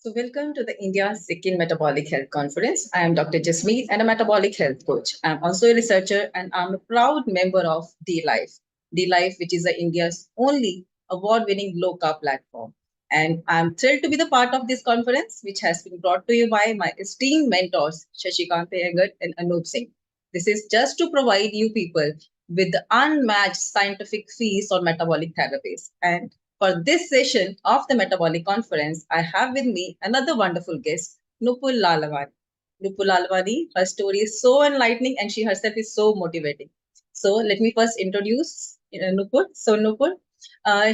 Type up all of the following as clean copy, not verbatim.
So, welcome to the India's second Metabolic Health Conference. I am Dr. Jasmeet and a metabolic health coach. I'm also a researcher and I'm a proud member of D-Life. D-Life, which is the India's only award-winning low-carb platform. And I'm thrilled to be the part of this conference, which has been brought to you by my esteemed mentors, Shashikant Iyengar and Anup Singh. This is just to provide you people with the unmatched scientific feast on metabolic therapies. And for this session of the Metabolic Conference, I have with me another wonderful guest, Nupur Lalvani. Nupur Lalvani, her story is so enlightening and she herself is so motivating. So let me first introduce Nupur. So Nupur,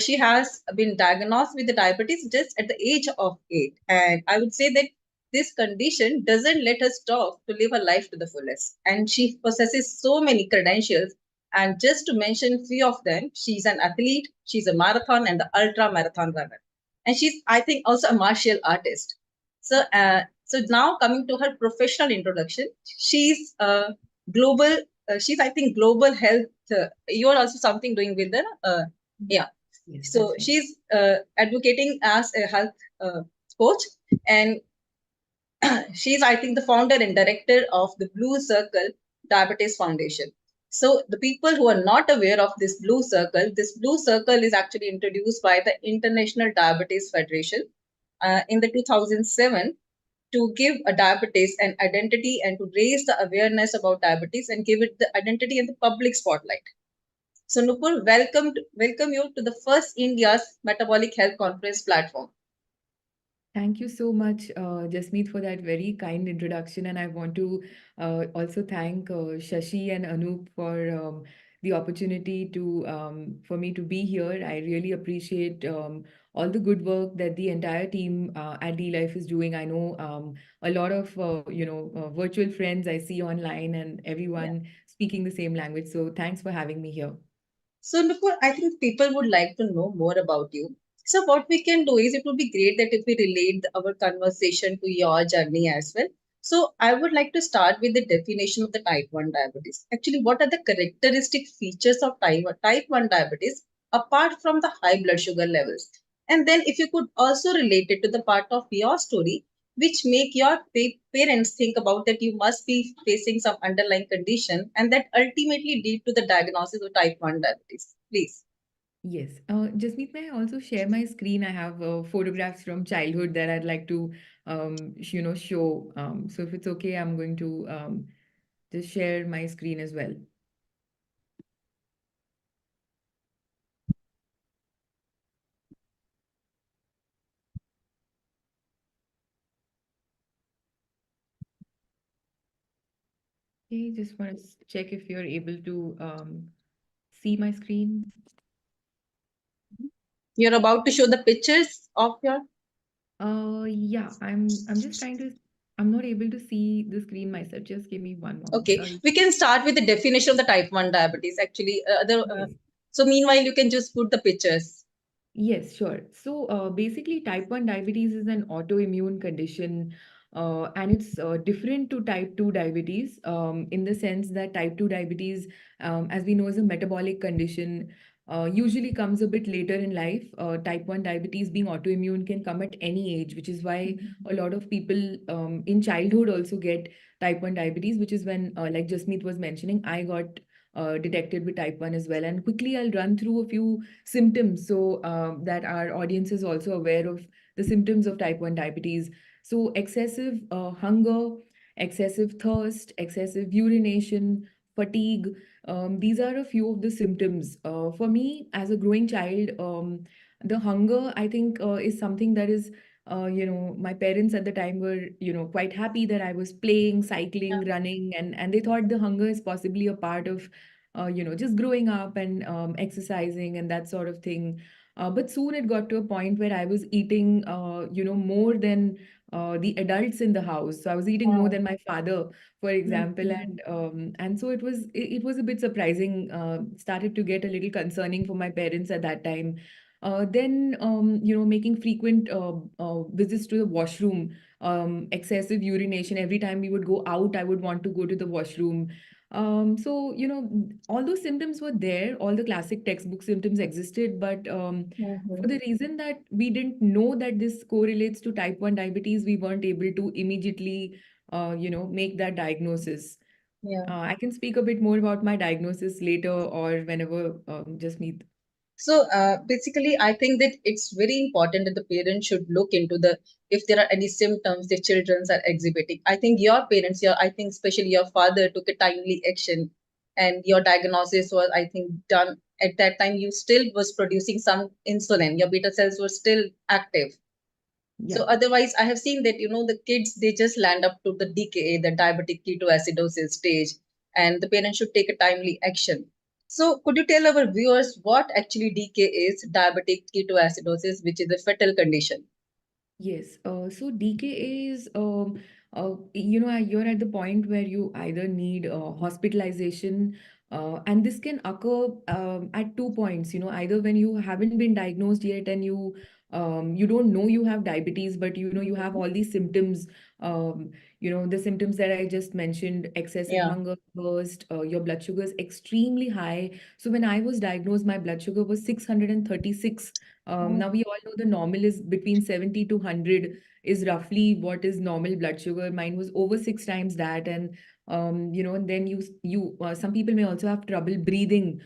she has been diagnosed with the diabetes just at the age of 8. And I would say that this condition doesn't let her stop to live her life to the fullest. And she possesses so many credentials, and just to mention few of them, she's an athlete, she's a marathon and the ultra marathon runner. And she's, I think, also a martial artist. So now coming to her professional introduction, she's global, she's, I think, global health. You're also something doing with the, yeah. Yes, so she's advocating as a health coach, and she's, I think, the founder and director of the Blue Circle Diabetes Foundation. So the people who are not aware of this Blue Circle is actually introduced by the International Diabetes Federation in the 2007 to give a diabetes an identity and to raise the awareness about diabetes and give it the identity in the public spotlight. So Nupur, welcome you to the first India's Metabolic Health Conference platform. Thank you so much, Jasmeet, for that very kind introduction. And I want to also thank Shashi and Anup for the opportunity to for me to be here. I really appreciate all the good work that the entire team at D-Life is doing. I know a lot of virtual friends I see online and everyone speaking the same language. So thanks for having me here. So, Nupur, I think people would like to know more about you. So, what we can do is it would be great that if we relate our conversation to your journey as well. So, I would like to start with the definition of the type 1 diabetes. Actually, what are the characteristic features of type 1 diabetes apart from the high blood sugar levels? And then, if you could also relate it to the part of your story, which make your parents think about that you must be facing some underlying condition and that ultimately lead to the diagnosis of type 1 diabetes. Please. Yes. Jasmeet, may I also share my screen? I have photographs from childhood that I'd like to, show. So if it's okay, I'm going to just share my screen as well. Okay, just want to check if you're able to see my screen. You're about to show the pictures of your. Yeah, I'm just trying to. I'm not able to see the screen myself. Just give me one moment. Okay, Sorry. we can start with the definition of the type 1 diabetes. Actually, Yes. so meanwhile, you can just put the pictures. Yes, sure. So basically, type 1 diabetes is an autoimmune condition, and it's different to type 2 diabetes in the sense that type 2 diabetes, as we know, is a metabolic condition, usually comes a bit later in life. Type 1 diabetes, being autoimmune, can come at any age, which is why a lot of people in childhood also get type 1 diabetes, which is when, like Jasmeet was mentioning, I got detected with type 1 as well. And quickly, I'll run through a few symptoms so that our audience is also aware of the symptoms of type 1 diabetes. So excessive hunger, excessive thirst, excessive urination, fatigue, these are a few of the symptoms. For me, as a growing child, the hunger, I think, is something that is my parents at the time were, quite happy that I was playing, cycling, running, and they thought the hunger is possibly a part of just growing up and exercising and that sort of thing. But soon it got to a point where I was eating, more than the adults in the house. So I was eating more than my father, for example, and so it was a bit surprising. Started to get a little concerning for my parents at that time. Then making frequent visits to the washroom, excessive urination. Every time we would go out, I would want to go to the washroom. So, all those symptoms were there, all the classic textbook symptoms existed, but for Mhm. the reason that we didn't know that this correlates to type 1 diabetes, we weren't able to immediately, make that diagnosis. Yeah. I can speak a bit more about my diagnosis later or whenever just meet. So basically, I think that it's very important that the parents should look into the if there are any symptoms the children are exhibiting. I think your parents, I think especially your father took a timely action, and your diagnosis was, I think, done at that time. You still was producing some insulin. Your beta cells were still active. Yeah. So otherwise, I have seen that the kids they just land up to the DKA, the diabetic ketoacidosis stage, and the parents should take a timely action. So could you tell our viewers what actually DK is, diabetic ketoacidosis, which is a fatal condition? Yes. So DKA is, you're at the point where you either need hospitalization, and this can occur at 2 points. Either when you haven't been diagnosed yet and you don't know you have diabetes, but you have Mhm. all these symptoms. The symptoms that I just mentioned: excessive Yeah. hunger, thirst, your blood sugar is extremely high. So when I was diagnosed, my blood sugar was 636. Mm. Now we all know the normal is between 70 to 100 is roughly what is normal blood sugar. Mine was over 6 times that, and and then some people may also have trouble breathing,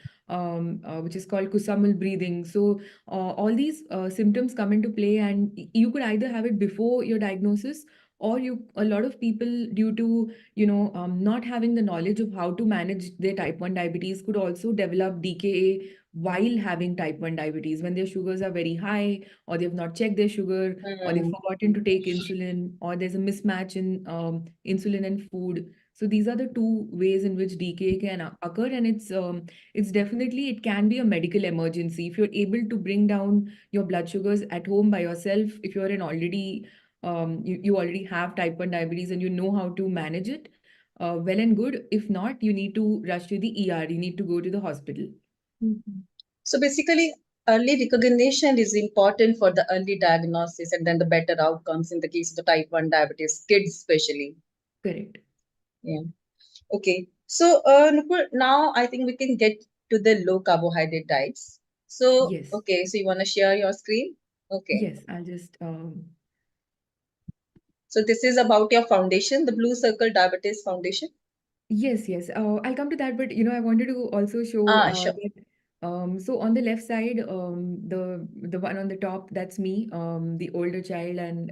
which is called kusamal breathing. So all these symptoms come into play, and you could either have it before your diagnosis, or a lot of people, due to not having the knowledge of how to manage their type 1 diabetes, could also develop DKA while having type 1 diabetes when their sugars are very high, or they've not checked their sugar, or they've Mm. forgotten to take insulin, or there's a mismatch in insulin and food. So these are the two ways in which DKA can occur, and it's definitely, it can be a medical emergency if you're able to bring down your blood sugars at home by yourself. If you're in already you already have type 1 diabetes and you know how to manage it, well and good. If not, you need to rush to the ER. You need to go to the hospital. Mhm. So basically, early recognition is important for the early diagnosis and then the better outcomes in the case of the type 1 diabetes, kids especially. Correct. Yeah. Okay. So, Nupur, now I think we can get to the low carbohydrate diets. So, Yes. okay, so you want to share your screen? Okay. Yes, I'll just So this is about your foundation, the Blue Circle Diabetes Foundation. yes. I'll come to that, but I wanted to also show Ah, sure. that so on the left side, the one on the top, that's me, the older child, and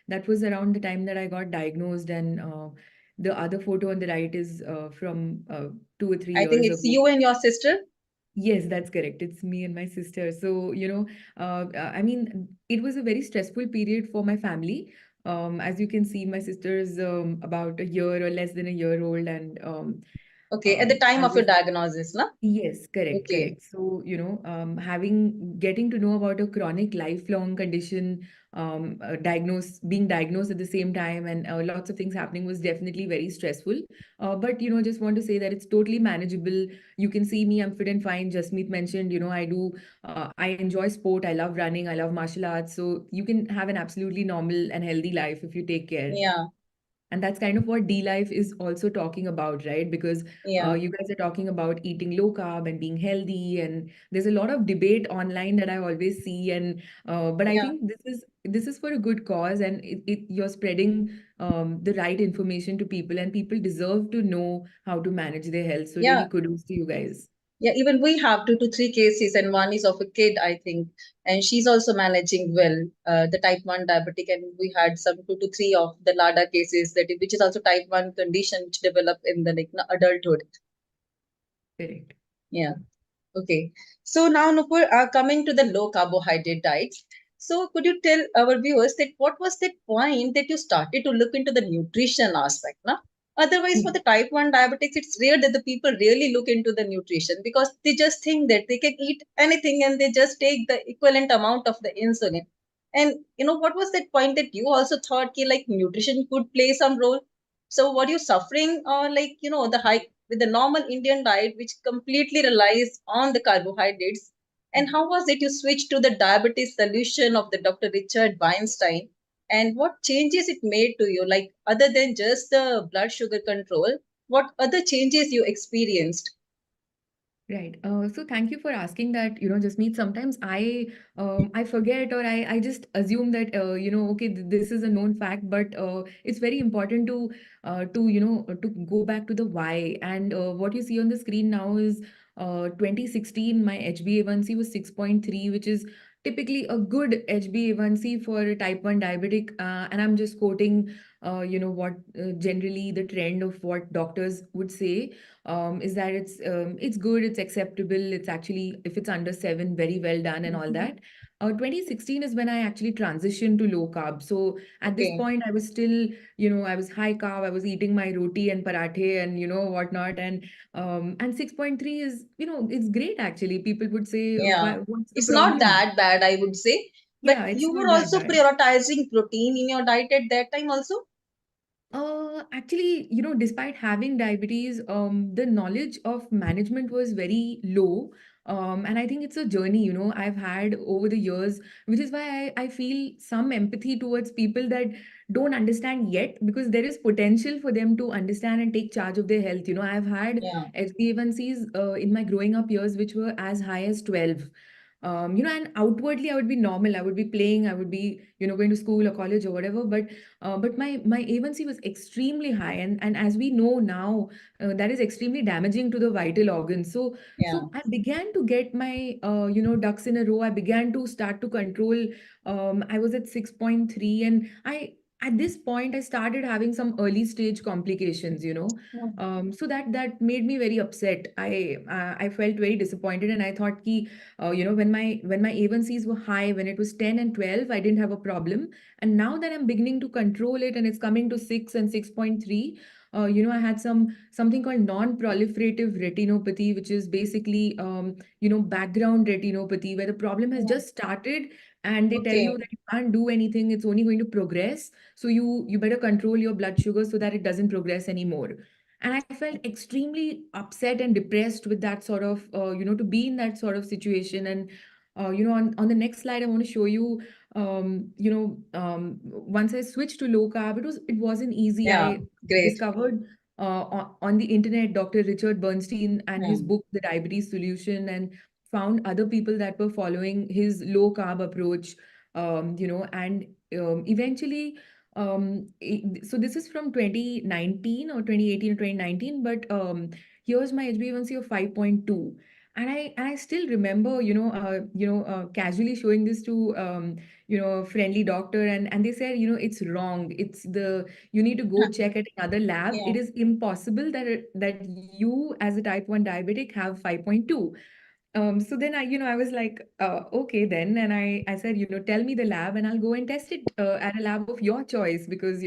that was around the time that I got diagnosed, and the other photo on the right is from 2 or 3 I think years it's ago. you and your sister. Yes, that's correct. It's me and my sister. So, I mean, it was a very stressful period for my family. As you can see, my sister is about a year or less than a year old, and Okay, at the time I of your was. diagnosis, no? Yes, Okay. correct. So, getting to know about a chronic lifelong condition, being diagnosed at the same time, and lots of things happening was definitely very stressful. But, just want to say that it's totally manageable. You can see me, I'm fit and fine. Jasmeet mentioned, I enjoy sport, I love running, I love martial arts. So you can have an absolutely normal and healthy life if you take care. Yeah, And that's kind of what D Life is also talking about, right? Because yeah, you guys are talking about eating low carb and being healthy, and there's a lot of debate online that I always see. And but I yeah, think this is for a good cause, and you're spreading the right information to people, and people deserve to know how to manage their health. So yeah. really, kudos to you guys. Yeah, even we have 2 to 3 cases, and one is of a kid, I think, and she's also managing well, the type 1 diabetic. And we had some 2 to 3 of the LADA cases, which is also type 1 condition which develop in the adulthood. Correct. Yeah. Okay. So now, Nupur, coming to the low carbohydrate diets. So could you tell our viewers that what was that point that you started to look into the nutrition aspect? Na? Otherwise, for the type 1 diabetics, it's rare that the people really look into the nutrition because they just think that they can eat anything and they just take the equivalent amount of the insulin. And what was that point that you also thought ki, like nutrition could play some role? So were you suffering or like, the high with the normal Indian diet, which completely relies on the carbohydrates? And how was it you switched to the diabetes solution of the Dr. Richard Weinstein? And what changes it made to you, like other than just the blood sugar control? what other changes you experienced? Right. So thank you for asking that, Jasmeet. Sometimes I forget, or I just assume that okay, this is a known fact, but it's very important to go back to the why. And what you see on the screen now is 2016, my HbA1c was 6.3, which is typically a good HbA1c for a type 1 diabetic. And I'm just quoting what generally the trend of what doctors would say is that it's good, it's acceptable, it's actually, if it's under 7, very well done and all Mhm. that. 2016 is when I actually transitioned to low carb. So at this Okay. point, I was still, I was high carb. I was eating my roti and parathe and whatnot. And 6.3 is, it's great actually. People would say, Yeah. what's the It's not problem? that bad, I would say. But Yeah, it's you were not that also bad. prioritizing protein in your diet at that time also? Actually, despite having diabetes, the knowledge of management was very low. And I think it's a journey, I've had over the years, which is why I feel some empathy towards people that don't understand yet, because there is potential for them to understand and take charge of their health. I've had Yeah. HbA1cs in my growing up years, which were as high as 12. And outwardly I would be normal. I would be playing, I would be, going to school or college or whatever. But my A1C was extremely high, and as we know now, that is extremely damaging to the vital organs. So Yeah. so I began to get my ducks in a row. I began to start to control. I was at 6.3, and I at this point I started having some early stage complications. Mm. So that made me very upset. I felt very disappointed, and I thought ki, when my A1Cs were high, when it was 10 and 12, I didn't have a problem. And now that I'm beginning to control it and it's coming to 6 and 6.3, I had something called non-proliferative retinopathy, which is basically background retinopathy, where the problem has Mm. just started and they tell you Okay. that you can't do anything, it's only going to progress. So you better control your blood sugar so that it doesn't progress anymore. And I felt extremely upset and depressed with that sort of, to be in that sort of situation. And on the next slide, I want to show you once I switched to low carb, it wasn't easy. Yeah. I Great. discovered on the internet Dr. Richard Bernstein and his Mm. book, The Diabetes Solution, and found other people that were following his low carb approach. And eventually, so this is from 2019 or 2018 or 2019, but here's my HbA1c of 5.2. And I still remember, casually showing this to a friendly doctor, and they said, it's wrong. You need to go check at another lab. Yeah. It is impossible that you as a type 1 diabetic have 5.2. So then I was like, okay then, and I said, tell me the lab, and I'll go and test it at a lab of your choice, because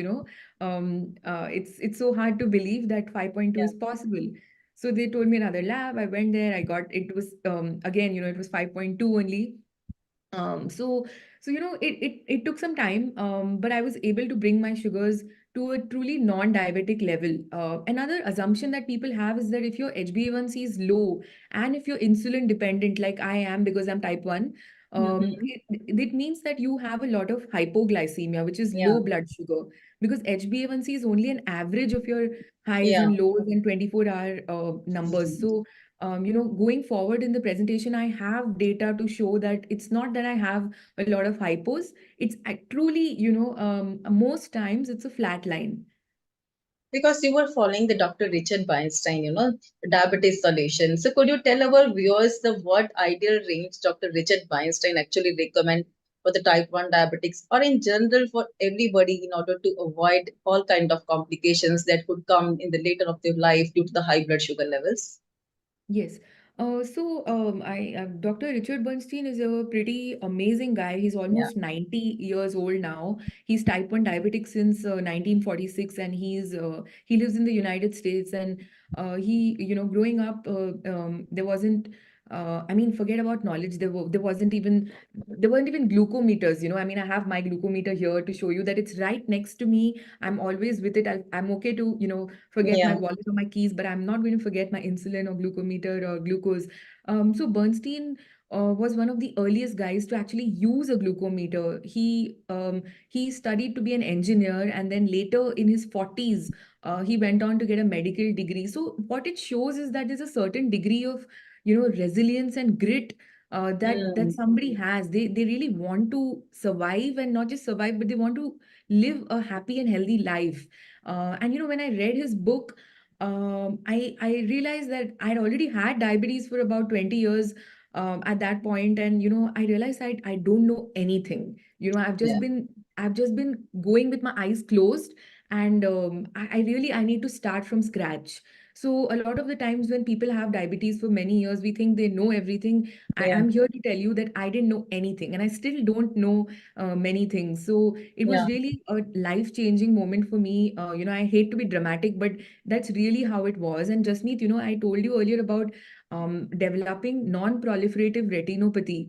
it's so hard to believe that 5.2 Yeah. is possible. So they told me another lab. I went there. I got it was again, it was 5.2 only. It took some time, but I was able to bring my sugars to a truly non-diabetic level. Another assumption that people have is that if your HbA1c is low and if you're insulin dependent, like I am because I'm type 1, Mhm. it means that you have a lot of hypoglycemia, which is Yeah. low blood sugar, because HbA1c is only an average of your highs Yeah. and lows and 24-hour numbers. So going forward in the presentation, I have data to show that it's not that I have a lot of hypos. It's truly, most times it's a flat line. Because you were following the Dr. Richard Weinstein, diabetes solution. So could you tell our viewers the what ideal range Dr. Richard Weinstein actually recommend for the type 1 diabetics or in general for everybody in order to avoid all kind of complications that could come in the later of their life due to the high blood sugar levels? Yes. Dr. Richard Bernstein is a pretty amazing guy. He's Yeah. almost 90 years old now. He's type 1 diabetic since 1946, and he lives in the United States. And growing up, there wasn't, I mean, forget about knowledge. There weren't even glucometers. I mean, I have my glucometer here to show you that it's right next to me. I'm always with it. I'm okay to, forget my Yeah. wallet or my keys, but I'm not going to forget my insulin or glucometer or glucose. So Bernstein was one of the earliest guys to actually use a glucometer. He studied to be an engineer, and then later in his 40s, he went on to get a medical degree. So what it shows is that there's a certain degree of, resilience and grit that Mm. somebody has. They really want to survive, and not just survive, but they want to live a happy and healthy life. And when I read his book, I realized that I'd already had diabetes for about 20 years at that point, and I realized I don't know anything. Yeah. I've just been going with my eyes closed, and I really I need to start from scratch. So a lot of the times when people have diabetes for many years, we think they know everything. Yeah. I'm here to tell you that I didn't know anything, and I still don't know many things. So it was Yeah. really a life-changing moment for me. I hate to be dramatic, but that's really how it was. And Jasmeet, I told you earlier about developing non-proliferative retinopathy.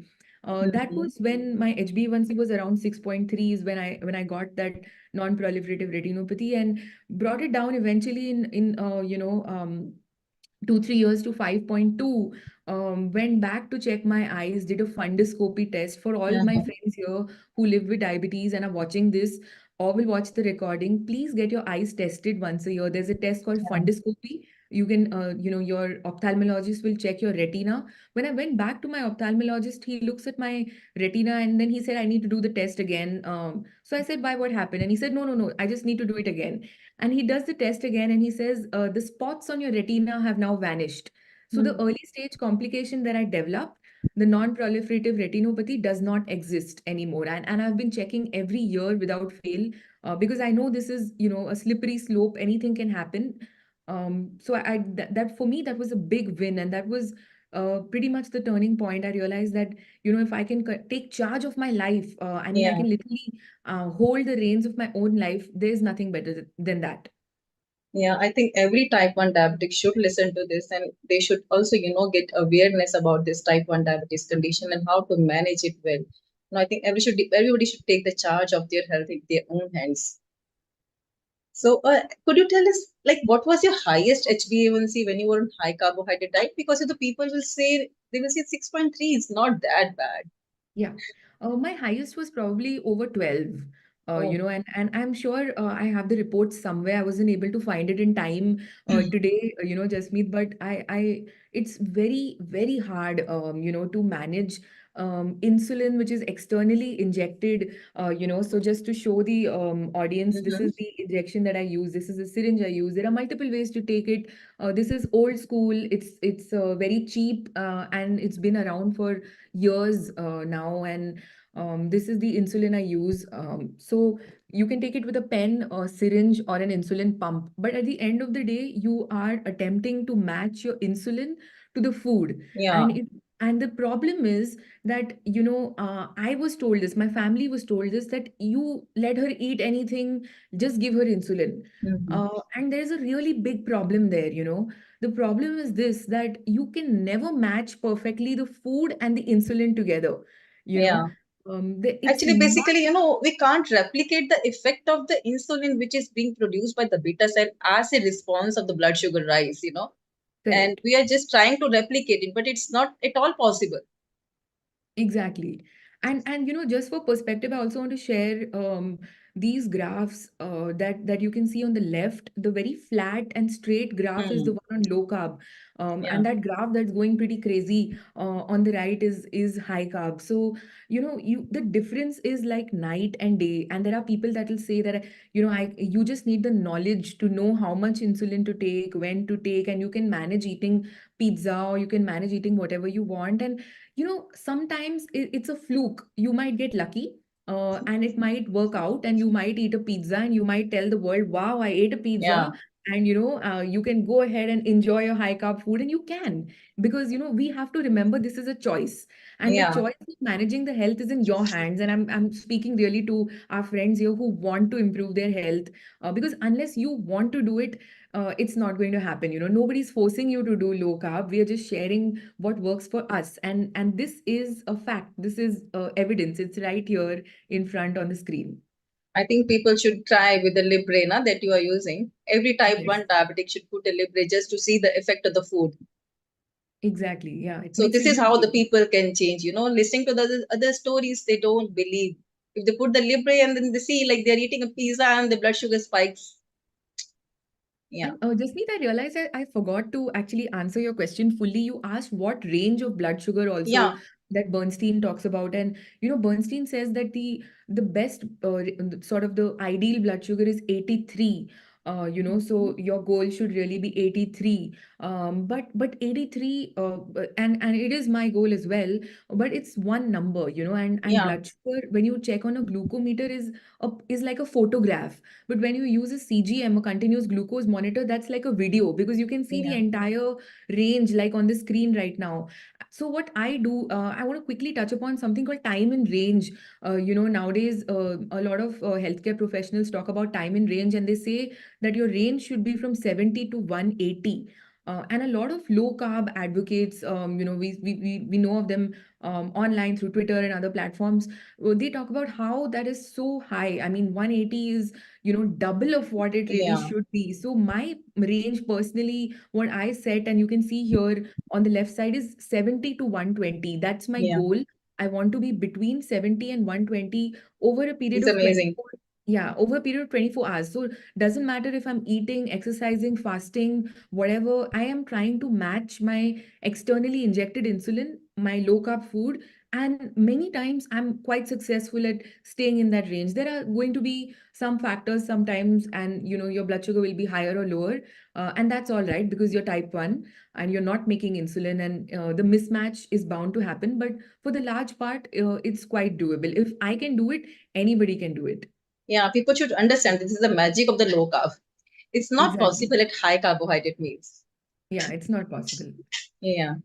That Mhm. was when my HbA1c was around 6.3 is when I got that non-proliferative retinopathy, and brought it down eventually in 2 3 years to 5.2. Went back to check my eyes, did a fundoscopy test for all my Mhm. friends here who live with diabetes and are watching this or will watch the recording. Please get your eyes tested once a year. There's a test called Yeah. fundoscopy. You can, your ophthalmologist will check your retina. When I went back to my ophthalmologist, he looks at my retina and then he said, I need to do the test again. So I said, why, what happened? And he said, no, no, no, I just need to do it again. And he does the test again and he says, the spots on your retina have now vanished. So the Mm. early stage complication that I developed, the non-proliferative retinopathy, does not exist anymore. And I've been checking every year without fail because I know this is, a slippery slope. Anything can happen. So that for me, that was a big win. And that was pretty much the turning point. I realized that, if I can take charge of my life, I mean, I Yeah. can literally hold the reins of my own life. There's nothing better than that. Yeah, I think every type 1 diabetic should listen to this, and they should also, get awareness about this type 1 diabetes condition and how to manage it well. I think everybody should take the charge of their health in their own hands. So, could you tell us, like, what was your highest HbA1c when you were on high carbohydrate diet? Because the people will say, they will say 6.3 is not that bad. Yeah. My highest was probably over 12. Oh. And I'm sure I have the reports somewhere. I wasn't able to find it in time today, Jasmeet, but it's very, very hard, to manage insulin, which is externally injected, so just to show the audience, this Mm-hmm. is the injection that I use. This is the syringe I use. There are multiple ways to take it. This is old school. It's very cheap, and it's been around for years now, and this is the insulin I use. So you can take it with a pen, a syringe, or an insulin pump. But at the end of the day, you are attempting to match your insulin to the food, Yeah. and the problem is that I was told this, my family was told this, that you let her eat anything, just give her insulin. Mm-hmm. And there's a really big problem there. The problem is this, that you can never match perfectly the food and the insulin together. You know, Yeah. it's Actually, not basically, we can't replicate the effect of the insulin which is being produced by the beta cell as a response of the blood sugar rise. And correct. we are just trying to replicate it, but it's not at all possible. Exactly. And just for perspective, I also want to share these graphs that you can see on the left. The very flat and straight graph is the Hmm. one on low carb. Yeah. And that graph that's going pretty crazy on the right is high carb. So, the difference is like night and day. And there are people that will say that, you just need the knowledge to know how much insulin to take, when to take, and you can manage eating pizza, or you can manage eating whatever you want. And sometimes it's a fluke. You might get lucky, and it might work out, and you might eat a pizza, and you might tell the world, wow, I ate a Yeah. pizza. And you can go ahead and enjoy your high carb food, and you can, because we have to remember this is a choice, and the Yeah. choice of managing the health is in your hands. And I'm speaking really to our friends here who want to improve their health, because unless you want to do it, it's not going to happen. Nobody's forcing you to do low carb. We are just sharing what works for us, and this is a fact. This is evidence. It's right here in front on the screen. I think people should try with the Libre that you are using. Every type Yes. 1 diabetic should put a Libre just to see the effect of the food. Exactly. Yeah, it So makes a this is huge how the difference. people can change. Listening to the other stories, they don't believe. If they put the Libre and then they see like they're eating a pizza and the blood sugar spikes. Yeah. And Jasmeet, I realized I forgot to actually answer your question fully. You asked what range of blood sugar also Yeah. that Bernstein talks about, and Bernstein says that the best sort of the ideal blood sugar is 83. So your goal should really be 83. But 83, and it is my goal as well. But it's one number, and Yeah. blood sugar when you check on a glucometer is like a photograph, but when you use a CGM, a continuous glucose monitor, that's like a video because you can see the Yeah. entire range like on the screen right now. So what I do, I want to quickly touch upon something called time in range. Nowadays, a lot of healthcare professionals talk about time in range, and they say that your range should be from 70 to 180. And a lot of low carb advocates, we know of them online through Twitter and other platforms. They talk about how that is so high. I mean, 180 is double of what it really Yeah. should be. So my range personally, what I set, and you can see here on the left side, is 70 to 120. That's my Yeah. goal. I want to be between 70 and 120 over a period It's of amazing. 24. Yeah, over a period of 24 hours. So doesn't matter if I'm eating, exercising, fasting, whatever. I am trying to match my externally injected insulin, my low carb food, and many times I'm quite successful at staying in that range. There are going to be some factors sometimes, and your blood sugar will be higher or lower, and that's all right because you're type 1 and you're not making insulin, and the mismatch is bound to happen. But for the large part, it's quite doable. If I can do it, anybody can do it. Yeah. People should understand this is the magic of the low carb. It's not Exactly. possible at high carbohydrate meals. Yeah, it's not possible. Yeah.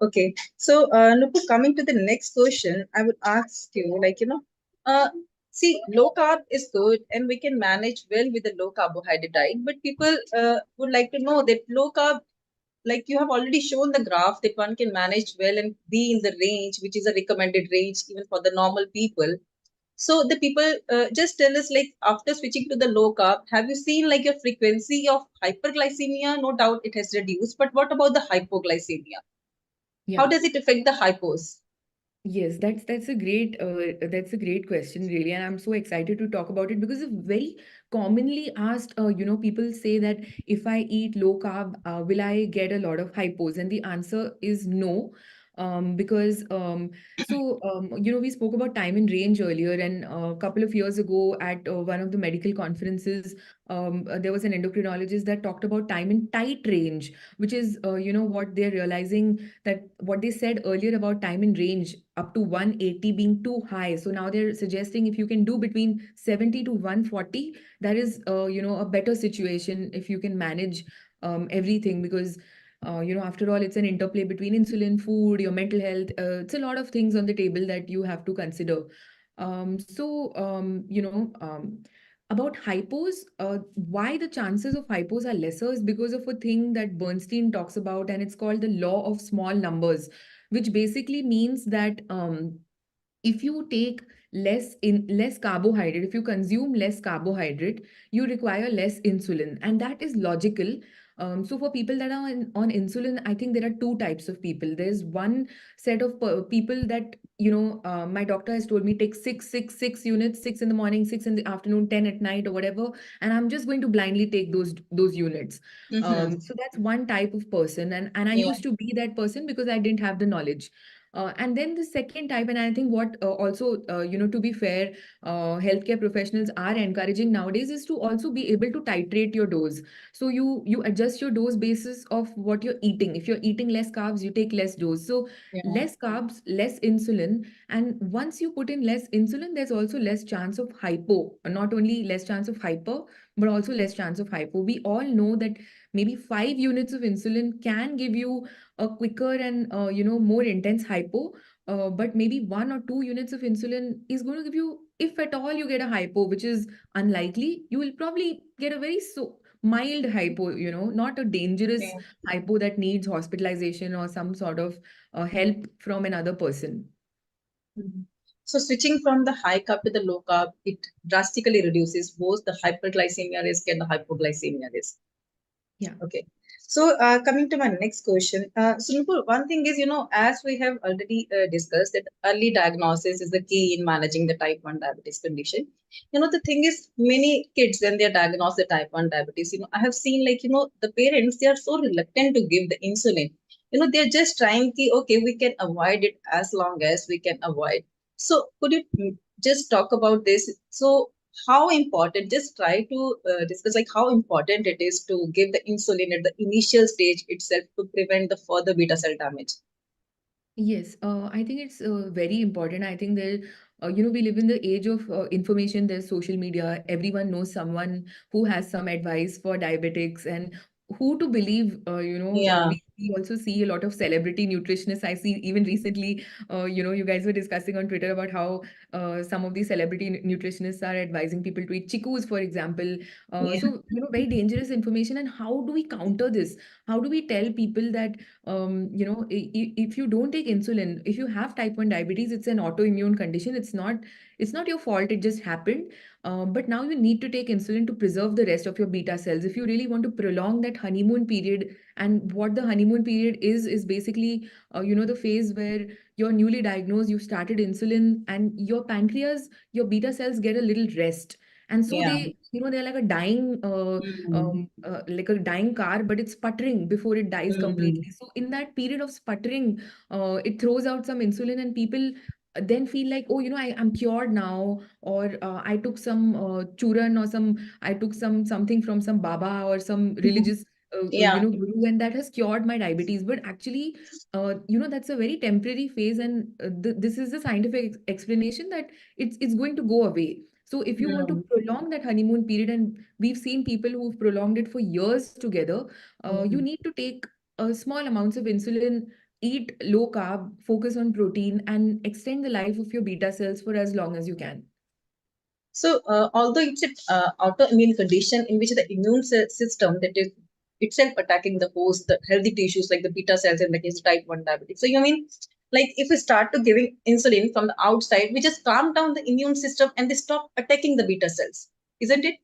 Okay. So, Nupur, coming to the next question, I would ask you, uh, see, low carb is good and we can manage well with the low carbohydrate diet, but people would like to know that low carb, like you have already shown the graph that one can manage well and be in the range, which is a recommended range even for the normal people. So the people just tell us, like, after switching to the low carb, have you seen like your frequency of hyperglycemia? No doubt it has reduced, but what about the hypoglycemia? How Yeah. does it affect the hypos? Yes, that's a great question, really, and I'm so excited to talk about it because it's very commonly asked. People say that if I eat low carb, will I get a lot of hypos? And the answer is no, because we spoke about time in range earlier, and a couple of years ago at one of the medical conferences, there was an endocrinologist that talked about time in tight range, which is what they're realizing, that what they said earlier about time in range up to 180 being too high. So now they're suggesting if you can do between 70 to 140, that is, a better situation if you can manage everything, because after all, it's an interplay between insulin, food, your mental health. It's a lot of things on the table that you have to consider. About hypos, why the chances of hypos are lesser is because of a thing that Bernstein talks about, and it's called the law of small numbers, which basically means that if you take less carbohydrate, if you consume less carbohydrate, you require less insulin, and that is logical. So for people that are on insulin, I think there are two types of people. There's one set of people that my doctor has told me take six units, 6 in the morning, 6 in the afternoon, 10 at night, or whatever, and I'm just going to blindly take those units. Mm-hmm. So that's one type of person, and I Yeah. used to be that person because I didn't have the knowledge. And then the second type, and I think what also, to be fair, healthcare professionals are encouraging nowadays is to also be able to titrate your dose. So you adjust your dose basis of what you're eating. If you're eating less carbs, you take less dose. So Yeah. less carbs, less insulin, and once you put in less insulin, there's also less chance of hypo. Not only less chance of hyper, but also less chance of hypo. We all know that maybe 5 units of insulin can give you a quicker and more intense hypo, but maybe 1 or 2 units of insulin is going to give you, if at all you get a hypo, which is unlikely, you will probably get a very mild hypo, not a dangerous Yeah. hypo that needs hospitalization or some sort of help from another person. Mhm. So switching from the high carb to the low carb, it drastically reduces both the hyperglycemia risk and the hypoglycemia risk. Yeah. Okay. So, coming to my next question, so Nupur, one thing is, as we have already discussed, that early diagnosis is the key in managing the type 1 diabetes condition. The thing is, many kids, when they are diagnosed with type 1 diabetes, I have seen like, the parents, they are so reluctant to give the insulin. They're just trying to, okay, we can avoid it as long as we can avoid. So, could you just talk about this? So, how important, just try to discuss like how important it is to give the insulin at the initial stage itself to prevent the further beta cell damage. Yes, I think it's very important. I think that, we live in the age of information. There's social media. Everyone knows someone who has some advice for diabetics and who to believe. Yeah, We also see a lot of celebrity nutritionists. I see even recently, you guys were discussing on Twitter about how some of these celebrity nutritionists are advising people to eat chickus, for example. yeah, Very dangerous information. And how do we counter this? How do we tell people that if you don't take insulin, if you have type 1 diabetes, it's an autoimmune condition. It's not your fault, it just happened. But now you need to take insulin to preserve the rest of your beta cells if you really want to prolong that honeymoon period. And what the honeymoon period is basically the phase where you're newly diagnosed, you started insulin, and your pancreas, your beta cells get a little rest. And so yeah. they're like a dying Mm, like a dying car, but it's sputtering before it dies mm, completely. So in that period of sputtering, it throws out some insulin, and people then feel like, oh, I'm cured now, or I took some churan, or I took something from some baba or some mm. religious Yeah. guru, and that has cured my diabetes. But actually, that's a very temporary phase, and this is the scientific explanation that it's going to go away. So if you want to Mm, prolong that honeymoon period, and we've seen people who've prolonged it for years together, you mm. need to take small amounts of insulin, eat low carb, focus on protein, and extend the life of your beta cells for as long as you can. So, although it's an autoimmune condition in which the immune system that is itself attacking the host, the healthy tissues like the beta cells in the case of type 1 diabetes. So, you mean like if we start to giving insulin from the outside, we just calm down the immune system and they stop attacking the beta cells, isn't it?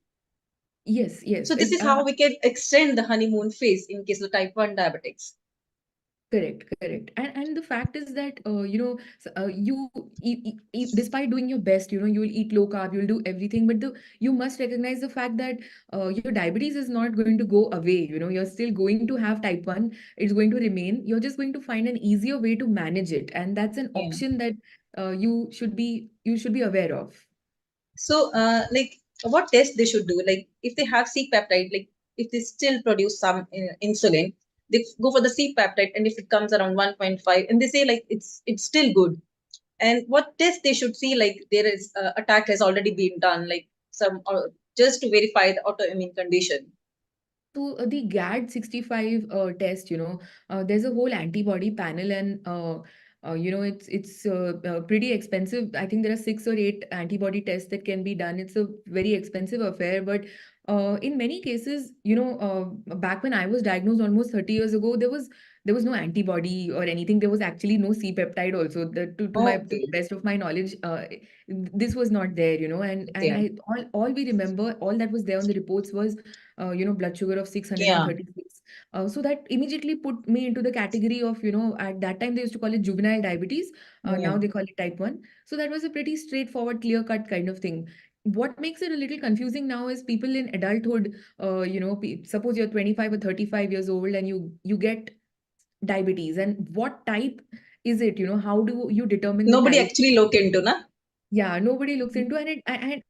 Yes, yes. So, this is how we can extend the honeymoon phase in case of type 1 diabetics. Correct, correct. And the fact is that despite doing your best, you will eat low carb, you'll do everything, but you must recognize the fact that your diabetes is not going to go away. You're still going to have type 1. It's going to remain. You're just going to find an easier way to manage it, and that's an Yeah. option that you should be aware of. So, like, what test they should do? Like, if they have C peptide, like, if they still produce some insulin, they go for the C peptide, and if it comes around 1.5, and they say like it's still good. And what test they should see? Like, there is attack has already been done, like some just to verify the autoimmune condition. So the GAD65 test, there's a whole antibody panel, and it's pretty expensive. I think there are 6 or 8 antibody tests that can be done. It's a very expensive affair, but in many cases, back when I was diagnosed almost 30 years ago, there was no antibody or anything. There was actually no C peptide also. To Okay. the best of my knowledge, this was not there, and Okay. I all we remember, all that was there on the reports was blood sugar of Yeah. 636. So that immediately put me into the category of, at that time they used to call it juvenile diabetes. Yeah. Now they call it type 1. So that was a pretty straightforward, clear cut kind of thing. What makes it a little confusing now is people in adulthood, suppose you're 25 or 35 years old and you get diabetes, and what type is it? How do you determine the Nobody type? actually look into, na? Yeah, nobody looks into, and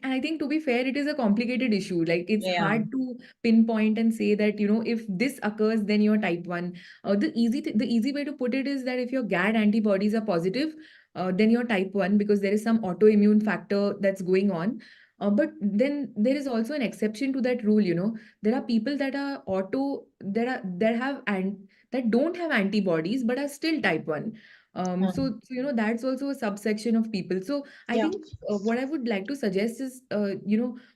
I think, to be fair, it is a complicated issue. Like, it's Yeah. hard to pinpoint and say that, if this occurs, then you're type 1. The easy way to put it is that if your GAD antibodies are positive, then you're type 1, because there is some autoimmune factor that's going on. But then there is also an exception to that rule. There are people that are auto that are that have and that don't have antibodies but are still type 1. So that's also a subsection of people. So I Yeah. think what I would like to suggest is,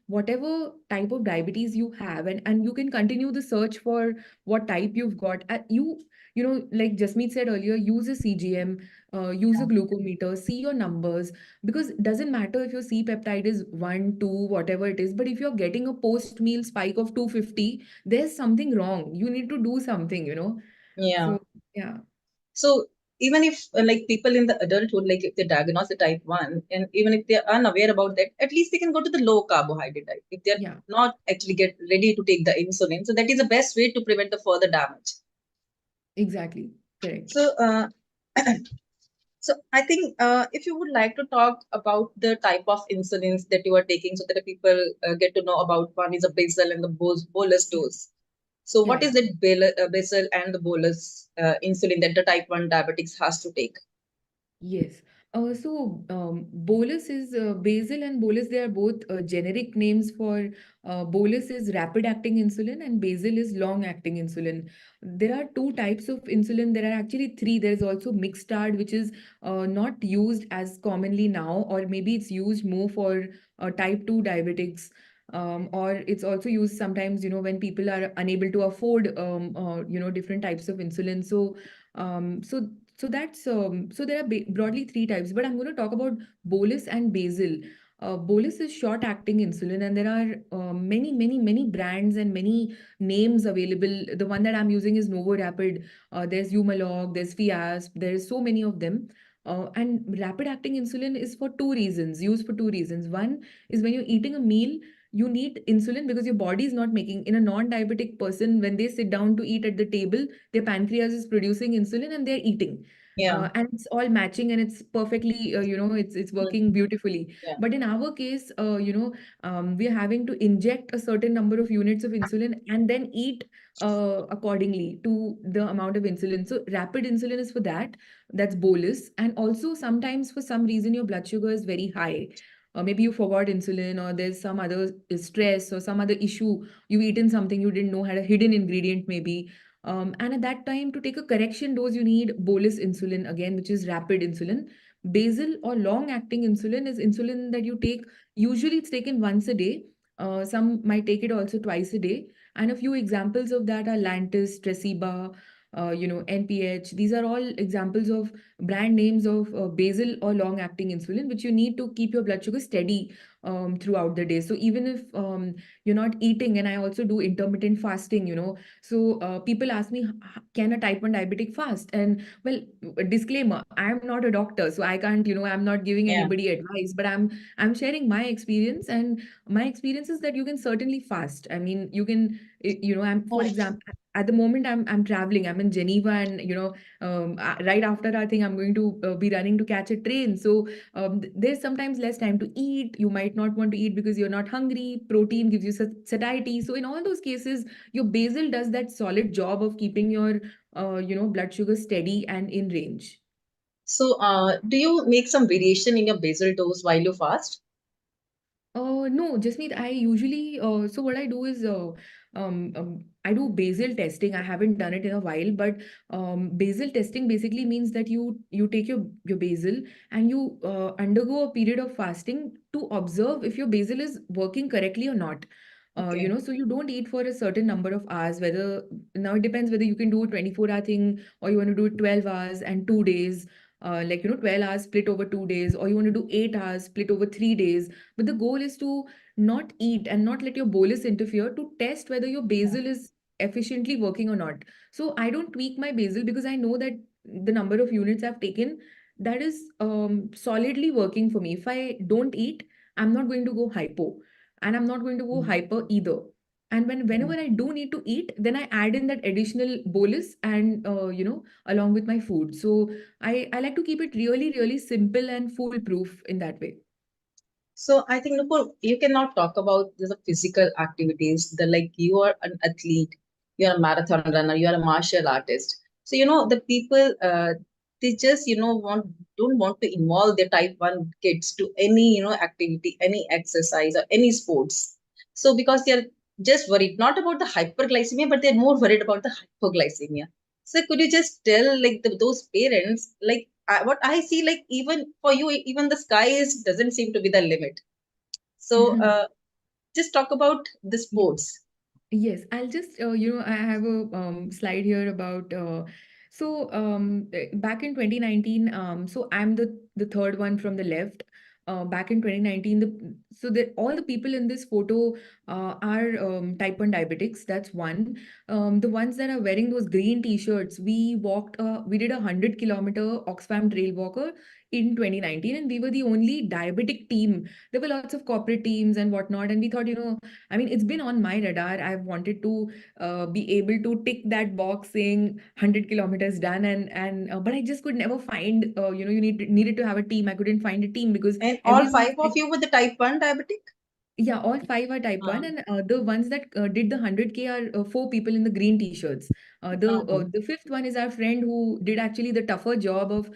whatever type of diabetes you have, and you can continue the search for what type you've got. Like Jasmeet said earlier, use a CGM, use a glucometer, see your numbers, because it doesn't matter if your C peptide is 1, 2, whatever it is, but if you're getting a post-meal spike of 250, there's something wrong. You need to do something. Yeah. So, yeah. So even if like people in the adulthood, like if they diagnose the type 1, and even if they are unaware about that, at least they can go to the low carbohydrate diet if they're Yeah, not actually get ready to take the insulin. So that is the best way to prevent the further damage. exactly. Correct. So so I think if you would like to talk about the type of insulins that you are taking, so that the people get to know about, one is a basal and the bolus Yeah, dose. So yeah, what is yeah. that basal and the bolus insulin that the type 1 diabetics has to take? Yes. Bolus is basal and bolus, they are both generic names for bolus is rapid acting insulin and basal is long acting insulin. There are two types of insulin. There are actually three. There is also mixtard, which is not used as commonly now, or maybe it's used more for type 2 diabetics. Or it's also used sometimes, when people are unable to afford, different types of insulin. So there are broadly three types, but I'm going to talk about bolus and basal. Bolus is short acting insulin, and there are many, many, many brands and many names available. The one that I'm using is Novo Rapid. There's Humalog, there's Fiasp, there's so many of them. And rapid acting insulin is for two reasons, used for two reasons. One is when you're eating a meal, you need insulin because your body is not making. In a non-diabetic person, when they sit down to eat at the table, their pancreas is producing insulin and they're eating, Yeah. and it's all matching and it's perfectly, it's Mm. working beautifully. Yeah. But in our case, we are having to inject a certain number of units of insulin and then eat accordingly to the amount of insulin. So rapid insulin is for that. That's bolus. And also sometimes for some reason your blood sugar is very high. Maybe you forgot insulin, or there's some other stress or some other issue. You've eaten something you didn't know had a hidden ingredient, maybe. And at that time, to take a correction dose, you need bolus insulin again, which is rapid insulin. Basal or long acting insulin is insulin that you take. Usually, it's taken once a day. Some might take it also twice a day. And a few examples of that are Lantus, Tresiba, NPH. These are all examples of brand names of basal or long acting insulin, which you need to keep your blood sugar steady throughout the day. So even if you're not eating, and I also do intermittent fasting, so people ask me, can a type 1 diabetic fast? And well, disclaimer, I'm not a doctor, so I can't, I'm not giving Yeah. anybody advice, but I'm sharing my experience, and my experience is that you can certainly fast. I mean, you can, I'm, for example, at the moment I'm traveling. I'm in Geneva, and right after I think I'm going to be running to catch a train. So there's sometimes less time to eat. You might not want to eat because you're not hungry. Protein gives you satiety. So in all those cases, your basal does that solid job of keeping your blood sugar steady and in range. So do you make some variation in your basal dose while you fast? No, Jasmeet, I usually, so what I do is, I do basal testing. I haven't done it in a while, but basal testing basically means that you take your basal and you undergo a period of fasting to observe if your basal is working correctly or not. Okay. So you don't eat for a certain number of hours, whether now it depends whether you can do a 24-hour thing or you want to do it 12 hours and 2 days, 12 hours split over 2 days, or you want to do 8 hours split over 3 days. But the goal is to not eat and not let your bolus interfere, to test whether your Yeah. basal is efficiently working or not. So I don't tweak my basal because I know that the number of units I've taken, that is solidly working for me. If I don't eat, I'm not going to go hypo, and I'm not going to go Mm. hyper either. And whenever Mm. I do need to eat, then I add in that additional bolus and along with my food. So I like to keep it really, really simple and foolproof in that way. So I think Nupur, you cannot talk about the physical activities. The like you are an athlete, you are a marathon runner, you are a martial artist. So the people they just don't want to involve their type 1 kids to any activity, any exercise or any sports. So because they're just worried not about the hyperglycemia, but they're more worried about the hypoglycemia. So could you just tell like those parents like what I see, like even for you, even the sky doesn't seem to be the limit. So just talk about the sports. Yes, I'll just, I have a slide here about, back in 2019, so I'm the third one from the left. Back in 2019, all the people in this photo are type 1 diabetics. That's one. The ones that are wearing those green t-shirts, we did a 100-kilometer Oxfam Trail Walker in 2019, and we were the only diabetic team. There were lots of corporate teams and whatnot, and we thought, I mean, it's been on my radar. I've wanted to be able to tick that box saying 100 kilometers done, and but I just could never find, you needed to have a team. I couldn't find a team because And all everyone five of said, you with the type 1 diabetic? yeah, all five are type 1, Uh, and the ones that did the 100K are four people in the green t-shirts. The fifth one is our friend who did actually the tougher job of,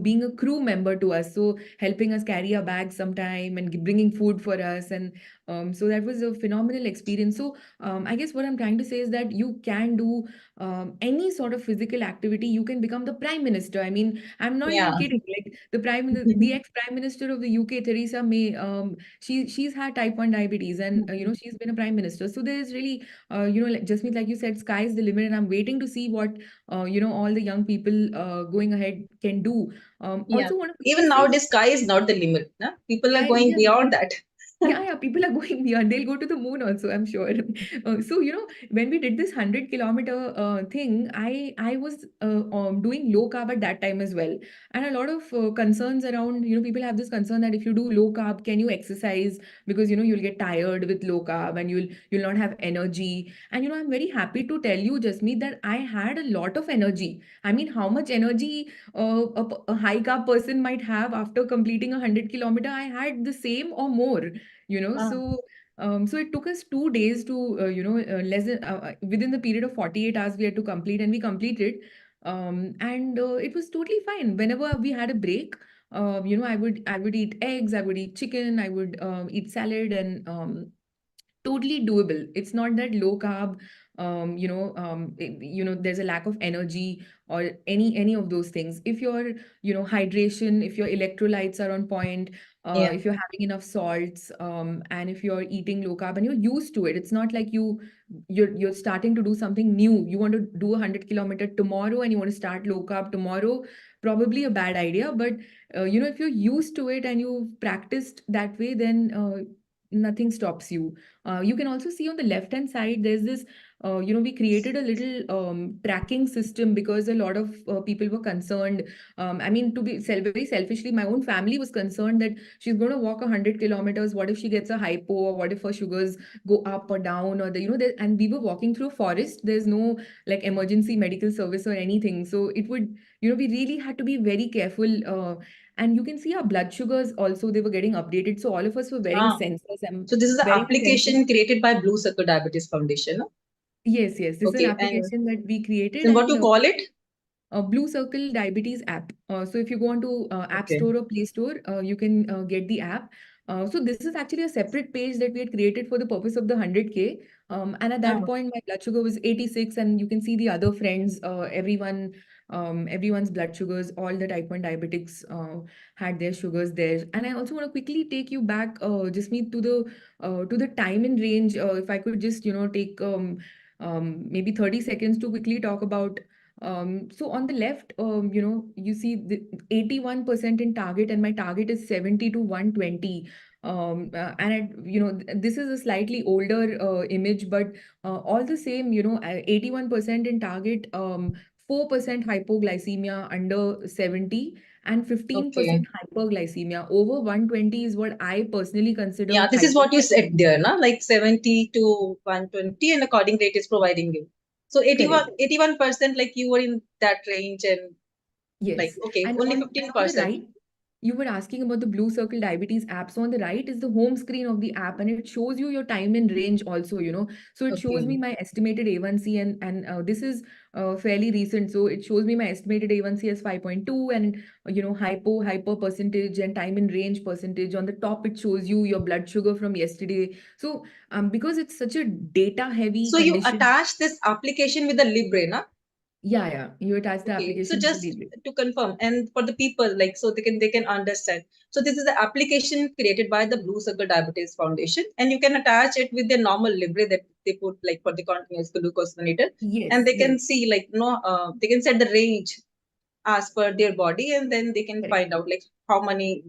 being a crew member to us, so helping us carry our bags sometime and bringing food for us, and so that was a phenomenal experience. So I guess what I'm trying to say is that you can do any sort of physical activity. You can become the prime minister. I mean, I'm not yeah. even kidding. Like the ex-prime minister of the UK, Theresa May, she's had type 1 diabetes, and she's been a prime minister. So there is really, like Jasmeet, like you said, sky's the limit, and I'm waiting to see what all the young people going ahead can do. Yeah. Also want to quickly Even say nowadays, that sky is not the limit. Na? People are sky, going yeah, beyond that. yeah, people are going beyond. They'll go to the moon also, I'm sure. So, when we did this 100-kilometer thing, I was doing low carb at that time as well. And a lot of concerns around, people have this concern that if you do low carb, can you exercise? Because, you'll get tired with low carb and you'll not have energy. And, I'm very happy to tell you, Jasmeet, that I had a lot of energy. I mean, how much energy a high carb person might have after completing a 100-kilometer, I had the same or more. Ah, So it took us 2 days to less than within the period of 48 hours we had to complete, and we completed. And it was totally fine. Whenever we had a break, I would eat eggs, I would eat chicken, I would eat salad, and totally doable. It's not that low carb, there's a lack of energy or any of those things. If your, hydration, if your electrolytes are on point, yeah. if you're having enough salts, and if you're eating low carb and you're used to it, it's not like you're starting to do something new. You want to do a 100-kilometer tomorrow and you want to start low carb tomorrow, probably a bad idea. But if you're used to it and you've practiced that way, then nothing stops you. You can also see on the left hand side, there's this, we created a little tracking system because a lot of people were concerned. I mean, to be very selfishly, my own family was concerned that she's going to walk 100 kilometers. What if she gets a hypo, or what if her sugars go up or down, or and we were walking through a forest. There's no like emergency medical service or anything. So it would, we really had to be very careful. And you can see our blood sugars also, they were getting updated. So all of us were wearing Ah, sensors. I'm so this is an wearing a sensor. application created by Blue Circle Diabetes Foundation. No? Yes, yes. This is an Okay, and application that we created, so what and you call it? a Blue Circle Diabetes app. So if you go onto App Okay. Store or Play Store, you can get the app. So this is actually a separate page that we had created for the purpose of the 100K. And at that Ah, point, my blood sugar was 86, and you can see the other friends, everyone's blood sugars, all the type 1 diabetics had their sugars there. And I also want to quickly take you back, Jasmeet, to the time and range. If I could just, take maybe 30 seconds to quickly talk about. So on the left, you see the 81% in target, and my target is 70 to 120. And this is a slightly older image, but all the same, 81% in target, 4% hypoglycemia under 70, and okay. 15% hyperglycemia. Over 120 is what I personally consider Yeah, this is what you said hypoglycemia. there, na? Like 70 to 120, and according rate is providing you. So Correct. 81%, like you were in that range, and like, Yes. okay, And only on the 15%. right, you were asking about the Blue Circle Diabetes app. So on the right is the home screen of the app, and it shows you your time in range also, So it shows me Okay. my estimated A1C, and this is fairly recent. So it shows me my estimated A1C as 5.2, and hyper percentage and time in range percentage. On the top, it shows you your blood sugar from yesterday. So because it's such a data heavy So you condition. attach this application with the Libre, na? Yeah, you attach the Okay, so application to the just details. to confirm, and for the people, like, so they can understand. So this is the application created by the Blue Circle Diabetes Foundation, and you can attach it with the normal library that they put, like, for the continuous glucose monitor, and Yes, they yes, can see, like, they can set the range as per their body, and then they can correct. find out, like, how many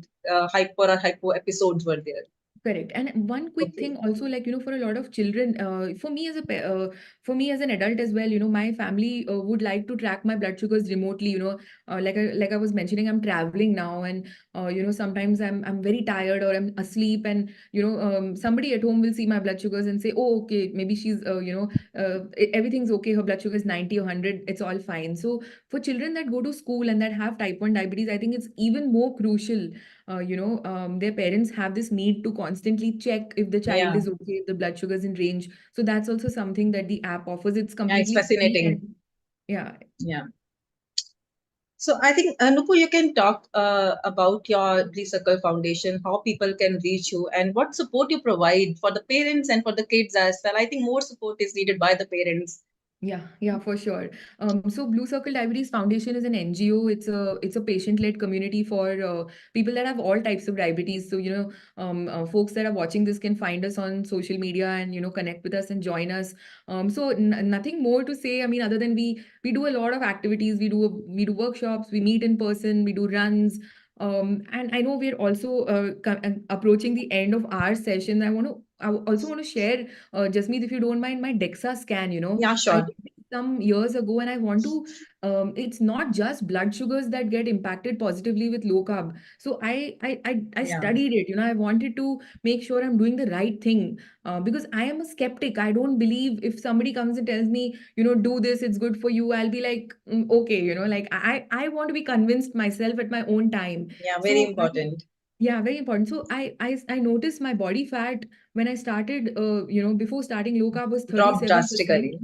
hyper or hypo episodes were there. Correct. And one quick Okay. thing also, like, for a lot of children, for me as for me as an adult as well, my family would like to track my blood sugars remotely, like I was mentioning, I'm traveling now, and sometimes I'm very tired or I'm asleep, and somebody at home will see my blood sugars and say, oh, okay, maybe she's everything's okay, her blood sugar is 90 or 100, it's all fine. So for children that go to school and that have type 1 diabetes, I think it's even more crucial. Their parents have this need to constantly check if the child Yeah, is okay, if the blood sugar is in range. So that's also something that the app offers. It's yeah, it's completely free, fascinating. and yeah, Yeah. So I think, Nupur, you can talk about your Recircle Foundation, how people can reach you, and what support you provide for the parents and for the kids as well. I think more support is needed by the parents. yeah, for sure. So Blue Circle Diabetes Foundation is an NGO. It's a patient-led community for people that have all types of diabetes. So folks that are watching this can find us on social media and connect with us and join us. So nothing more to say. I mean, other than we do a lot of activities. We do workshops. We meet in person. We do runs. And I know we're also approaching the end of our session. I also want to share, Jasmeet, if you don't mind, my DEXA scan. Yeah, I sure. did it some years ago, and I want to. It's not just blood sugars that get impacted positively with low carb. So I Yeah, studied it. I wanted to make sure I'm doing the right thing, because I am a skeptic. I don't believe if somebody comes and tells me, do this, it's good for you. I'll be like, okay, like I want to be convinced myself at my own time. yeah, very So important. yeah, very important. So I noticed my body fat when I started, before starting low carb was Drop 37%, drastically.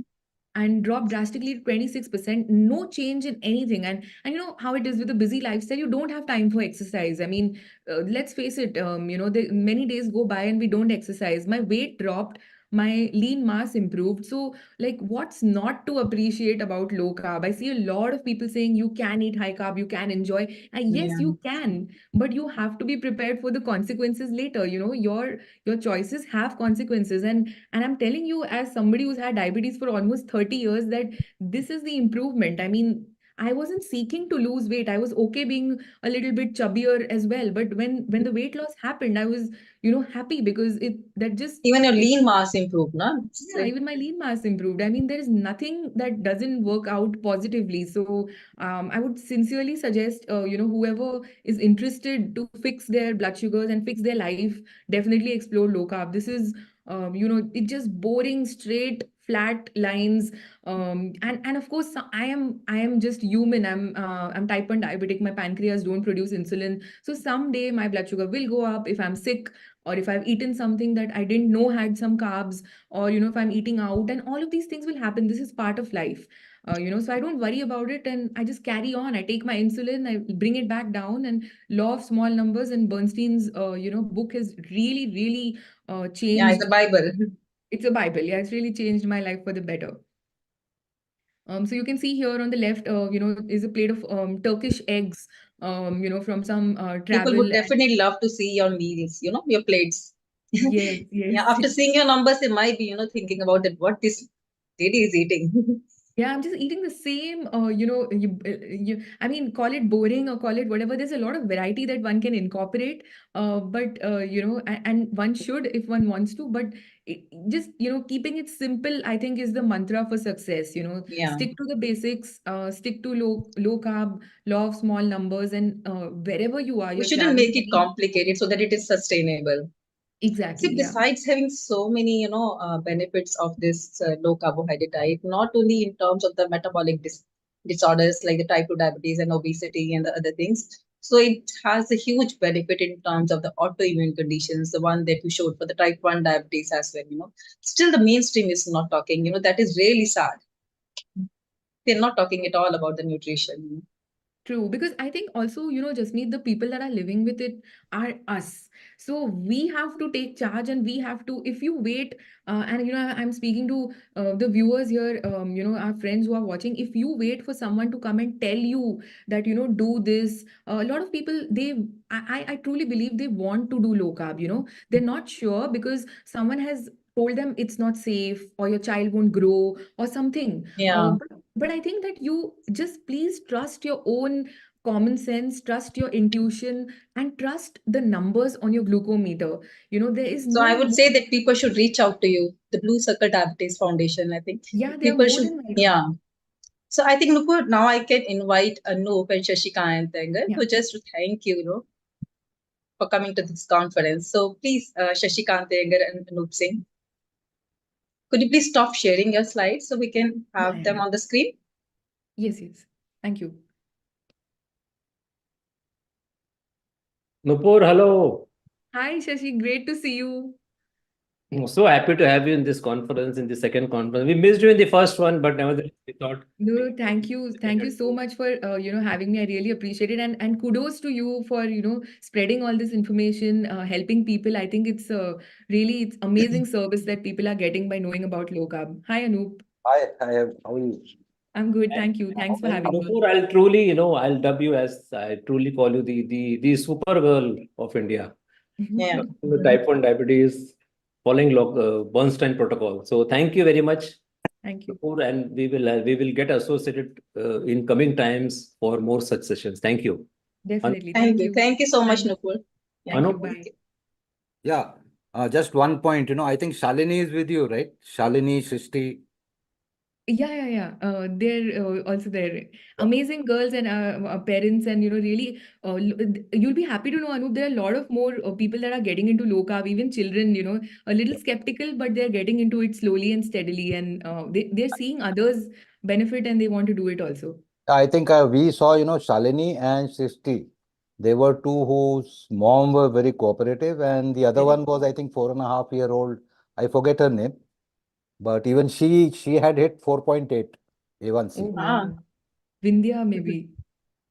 and dropped drastically to 26%. No change in anything. And you know how it is with a busy lifestyle, you don't have time for exercise. I mean, let's face it, many days go by and we don't exercise. My weight dropped, my lean mass improved. So, like, what's not to appreciate about low carb? I see a lot of people saying you can eat high carb, you can enjoy. Yes, Yeah, you can, but you have to be prepared for the consequences later. Your choices have consequences, and I'm telling you, as somebody who's had diabetes for almost 30 years, that this is the improvement. I mean, I wasn't seeking to lose weight. I was okay being a little bit chubbier as well. But when the weight loss happened, I was, happy, because it that just even your it lean mass improved, no? It's yeah, even my lean mass improved. I mean, there is nothing that doesn't work out positively. So, I would sincerely suggest, whoever is interested to fix their blood sugars and fix their life, definitely explore low carb. This is, it's just boring, straight, flat lines. And of course, I am just human. I'm type 1 diabetic. My pancreas don't produce insulin. So someday my blood sugar will go up if I'm sick, or if I've eaten something that I didn't know had some carbs, or if I'm eating out, and all of these things will happen. This is part of life. So I don't worry about it, and I just carry on. I take my insulin, I bring it back down, and law of small numbers and Bernstein's book has really, really yeah, it's a changed. Bible. It's a Bible. Yeah, it's really changed my life for the better. So you can see here on the left, is a plate of Turkish eggs, from some People travel. would And definitely love to see your meals, your plates. yes, Yeah, yes. after seeing your numbers, they might be, thinking about that, what this lady is eating. Yeah, I'm just eating the same, I mean, call it boring or call it whatever. There's a lot of variety that one can incorporate, and one should if one wants to. But just, keeping it simple, I think, is the mantra for success. Yeah, Stick to the basics, stick to low carb, law of small numbers, and wherever you are, we you're shouldn't traveling make it any. complicated so that it is sustainable. Exactly, See, yeah. besides having so many, benefits of this low carbohydrate diet, not only in terms of the metabolic disorders like the type 2 diabetes and obesity and the other things, so it has a huge benefit in terms of the autoimmune conditions, the one that you showed for the type 1 diabetes as well. Still, the mainstream is not talking, that is really sad. They're not talking at all about the nutrition. True, because I think also, Jasmeet, the people that are living with it are us. So we have to take charge, and we have to, if you wait, and I'm speaking to the viewers here, our friends who are watching, if you wait for someone to come and tell you that, do this, a lot of people, I truly believe they want to do low carb, they're not sure because someone has told them it's not safe, or your child won't grow, or something. Yeah. But I think that you just please trust your own common sense, trust your intuition, and trust the numbers on your glucometer. There is So I no, would say that people should reach out to you, the Blue Circle Diabetes Foundation. I think yeah, they are people more should, than welcome. yeah. So I think, Nupur, now I can invite Anup and Shashikant Yeah. to just thank you, for coming to this conference. So please, Shashikant and Anup Singh, could you please stop sharing your slides so we can Yeah, have yeah, them yeah. on the screen? Yes, yes. Thank you. Nupur, hello. Hi, Shashi. Great to see you. I'm so happy to have you in this conference, in the second conference. We missed you in the first one, but nevertheless, we thought No, we no, thank you. Thank you so much for having me. I really appreciate it. And kudos to you for, spreading all this information, helping people. I think it's amazing service that people are getting by knowing about low carb. Hi, Anoop. Hi, how are you? I'm good. And, Thank you. Thanks for and having me. Nupur, I'll truly, I'll dub you as I truly call you the super girl of India. Yeah. The type 1 diabetes, following Bernstein protocol. So thank you very much, Thank you. Nupur, and we will get associated in coming times for more such sessions. Thank you. Definitely. Thank Thank you. you. Thank you so much, Thanks. Nupur. Yeah. Thank you. Anup, Bye. Yeah, just one point, I think Shalini is with you, right? Shalini, Srishti. Yeah, yeah, yeah. They're also there. Yeah. Amazing girls and parents, and really, you'll be happy to know, Anup, there are a lot of more people that are getting into low carb, even children, a little skeptical, but they're getting into it slowly and steadily, and they're seeing others benefit and they want to do it also. I think we saw, Shalini and Srishti. They were two whose mom were very cooperative, and the other Correct. one was, I think, 4.5-year-old. I forget her name, but even she had hit 4.8 Oh, A1C. Ah, wow. Vindhya, maybe.